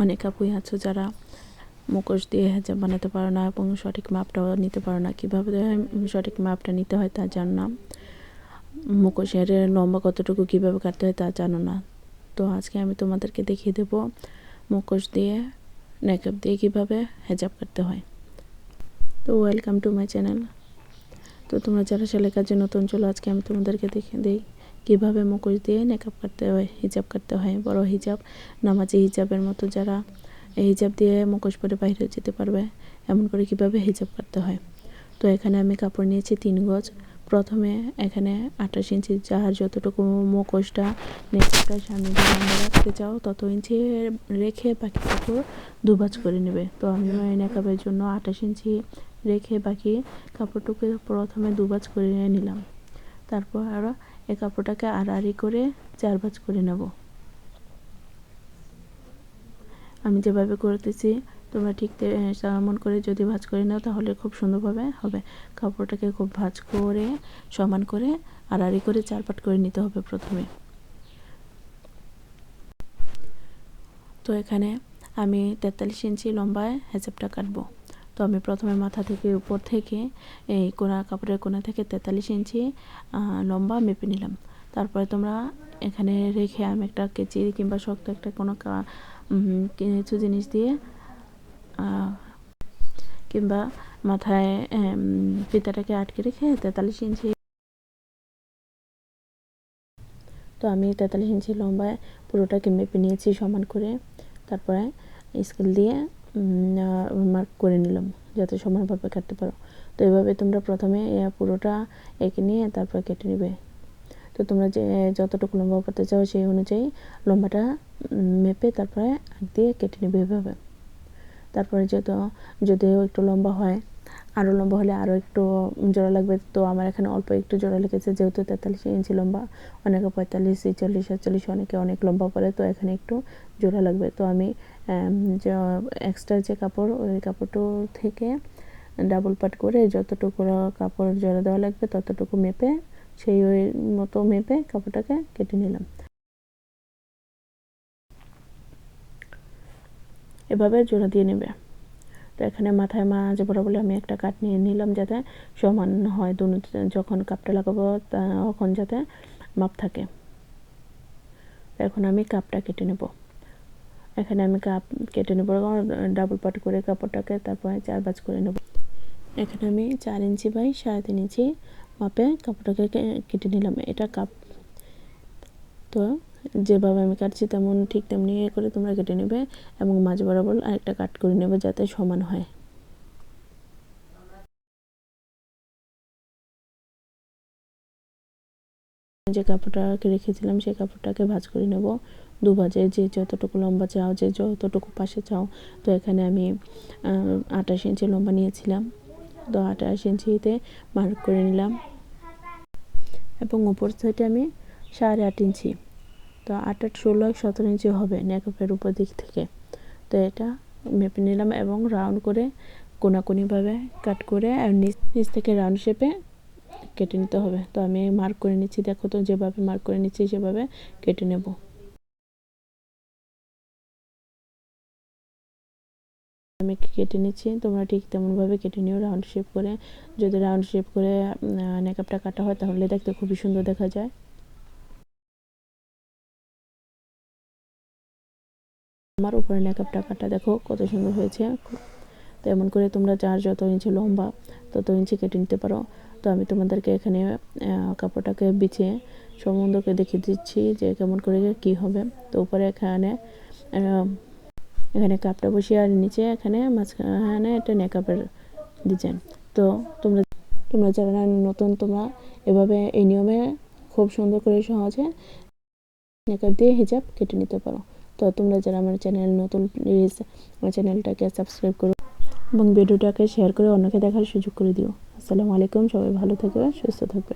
অনেক আপুই আছো যারা মুখোশ দিয়ে হেজাব বানাতে পারো না এবং সঠিক মাপটাও নিতে পারো না। কীভাবে সঠিক মাপটা নিতে হয় তা জানো না। মুখোশের লম্বা কতটুকু কীভাবে কাটতে হয় তা জানো না। তো আজকে আমি তোমাদেরকে দেখিয়ে দেবো মুখোশ দিয়ে নেকআপ দিয়ে কীভাবে হেজাব কাটতে হয়। তো ওয়েলকাম টু মাই চ্যানেল। তো তোমরা যারা সেলাই কাজে নতুন, চলো আজকে আমি তোমাদেরকে দেখিয়ে দিই কীভাবে মুখোশ দিয়ে নেকআপ কাটতে হয়, হিজাব কাটতে হয়। বড় হিজাব, নামাজি হিজাবের মতো যারা হিজাব দিয়ে মুখোশ পরে বাইরে যেতে পারবে এমন করে কীভাবে হিজাব কাটতে হয়। তো এখানে আমি কাপড় নিয়েছি 3 গজ। প্রথমে এখানে 28 ইঞ্চি, যার যতটুকু মুখোশটা নেকআপটার সামনে দিয়ে রাখতে চাও তত ইঞ্চি রেখে বাকি কাপড় দুভাজ করে নেবে। তো আমি নেকআপের জন্য 28 ইঞ্চি রেখে বাকি কাপড়টুকু প্রথমে দুভাজ করে নিলাম। তারপর আরও এই কাপড়টাকে আড়াআড়ি করে 4 ভাঁজ করে নেব। আমি যেভাবে করতেছি তোমরা ঠিক তেমন করে যদি ভাঁজ করে নাও তাহলে খুব সুন্দরভাবে হবে। কাপড়টাকে খুব ভাঁজ করে সমান করে আড়াআড়ি করে 4 পাট করে নিতে হবে প্রথমে। তো এখানে আমি 43 ইঞ্চি লম্বায় হেজাবটা কাটবো। তো আমি প্রথমে মাথা থেকে উপর থেকে এই কোনা কাপড়ের কোনা থেকে 43 ইঞ্চি লম্বা মেপে নিলাম। তারপরে তোমরা এখানে রেখে আমি একটা কেচি কিংবা শক্ত একটা কোনো কিছু জিনিস দিয়ে কিংবা মাথায় ফিতাটাকে আটকে রেখে 43 ইঞ্চি, তো আমি 43 ইঞ্চি লম্বায় পুরোটাকে মেপে নিয়েছি সমান করে। তারপরে স্কেল দিয়ে মার্ক করে নিলাম যাতে সমানভাবে কাটতে পারো। তো এইভাবে তোমরা প্রথমে পুরোটা এঁকে নিয়ে তারপর কেটে নেবে। তো তোমরা যে যতটুকু লম্বা করতে চাও সেই অনুযায়ী লম্বাটা মেপে তারপরে আগ দিয়ে কেটে নেবে এভাবে। তারপরে যদিও একটু লম্বা হয়, আরও লম্বা হলে আরও একটু জোড়া লাগবে। তো আমার এখানে অল্প একটু জোড়া লেগেছে, যেহেতু 43 ইঞ্চি লম্বা, অনেকে 45, 46, 47, অনেকে অনেক লম্বা করে, তো এখানে একটু জোড়া লাগবে। তো আমি এক্সট্রা যে কাপড় ওই কাপড়টা থেকে ডাবল পাট করে যতটুকু কাপড় জোড়া দেওয়া লাগবে ততটুকু মেপে সেই ওই মতো মেপে কাপড়টাকে কেটে নিলাম। এভাবে জোড়া দিয়ে নেবে। তো এখানে মাথায় মাঝে বরাবর আমি একটা কাট নিয়ে নিলাম যাতে সমান হয়, যখন কাপটা লাগাবো তখন যাতে মাপ থাকে। এখন আমি কাপটা কেটে নেব। এখানে আমি কাপ কেটে নেব ডাবল পাট করে কাপড়টাকে, তারপরে 4 ভাঁজ করে নেব। এখানে আমি 4 ইঞ্চি বাই 3.5 ইঞ্চি মাপে কাপড়টাকে কেটে নিলাম। এটা কাপ। তো যেভাবে আমি কাটছি ঠিক তেমনি করে তোমরা কেটে নেবে এবং মাঝ বরাবর আরেকটা কাট করে নেবে যাতে সমান হয়। যে কাপড়টাকে রেখেছিলাম সেই কাপড়টাকে ভাঁজ করে নেব 2 ভাঁজে, যে যতটুকু লম্বা চাও, যে যতটুকু পাশে চাও। তো এখানে আমি 28 ইঞ্চি লম্বা নিয়েছিলাম, তো 28 ইঞ্চিতে মার্ক করে নিলাম এবং উপর সাইডে আমি 8.5 ইঞ্চি, তো 8 8 16 17 ইঞ্চি হবে নেকআপের উপর দিক থেকে। তো এটা মেপে নিলাম এবং রাউন্ড করে কোনাকুনিভাবে কাট করে আর নিচ থেকে রাউন্ড শেপে কেটে নিতে হবে। তো আমি মার্ক করে নিচ্ছি, দেখো তো যেভাবে মার্ক করে নিচ্ছি সেভাবে কেটে নেব। আমি কেটে নিচ্ছি, তোমরা ঠিক তেমনভাবে কেটে নিও রাউন্ড শেপ করে। যদি রাউন্ড শেপ করে নেকআপটা কাটা হয় তাহলে দেখতে খুবই সুন্দর দেখা যায়। আমার উপরে নেকআপটা কাটা দেখো কত সুন্দর হয়েছে। তো এমন করে তোমরা যার যত ইঞ্চি লম্বা তত ইঞ্চি কেটে নিতে পারো। তো আমি তোমাদেরকে এখানে কাপড়টাকে বিছিয়ে সম্বন্ধকে দেখিয়ে দিচ্ছি যে কেমন করে কি হবে। তো উপরে এখানে কাপটা বসিয়ে আর নিচে এখানে মাঝখানে একটা নেকআপের ডিজাইন। তো তোমরা যারা নতুন তোমরা এভাবে এই নিয়মে খুব সুন্দর করে সহজে নেকআপ দিয়ে হিজাব কেটে নিতে পারো। তো তোমরা যারা আমার চ্যানেল নতুন, প্লিজ আমার চ্যানেলটাকে সাবস্ক্রাইব করো এবং ভিডিওটাকে শেয়ার করে অন্যকে দেখার সুযোগ করে দিও। আসসালামু আলাইকুম, সবাই ভালো থাকবে, সুস্থ থাকবে।